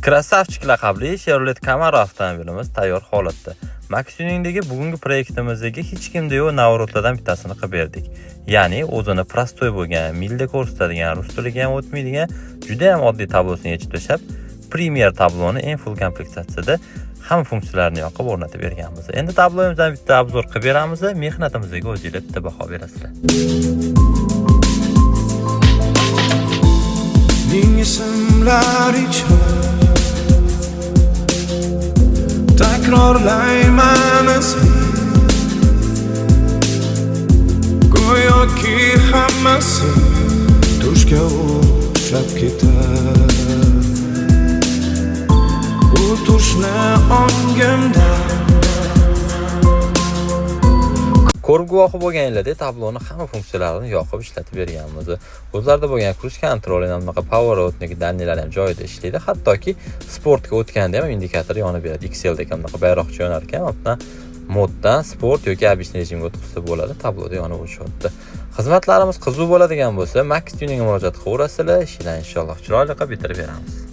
Krasavchik laqabli Chevrolet Camaro avtomobilimiz tayyor holatda. Max Tuningdagi bugungi proyektimizga hech kimda yo'q navrotlardan bittasini qilib berdik. Ya'ni o'zini prostoy bo'lgan, milda ko'rsatadigan, rus tiliga ham o'tmaydigan, juda ham oddiy tablosini yechib tashlab, Premier tabloni eng full komplektatsiyada hamma funksiyalarni yoqib o'rnatib berganmiz. Endi tabloyimizdan bitta obzor qilib beramiz, mehnatimizga o'zingizlar bitta baho berasizlar. Simlar ichra takrorlayman ismini, go'yoki hammasi tushga o'xshab ketar. Bu tushni ongimda Ko'rib guvohi bo'lganinglarda tabloni hamma funksiyalarini yoqib ishlatib berganmiz. O'zlarida bo'lgan cruise control, anaqa power outniki dannelar ham joyida ishlaydi. Hattoki sportga o'tganda ham indikator yonib beradi. XL'dagi anaqa bayroqcha yonar ekan, bundan moddan sport yoki обычный rejimga o'tkazsa bo'ladi, tabloda yonib o'chyapti. Xizmatlarimiz qiziq bo'ladigan bo'lsa, Max Tuning murojaat qilaverasizlar, ishlarni inshaalloh chiroyli qilib bitirib beramiz.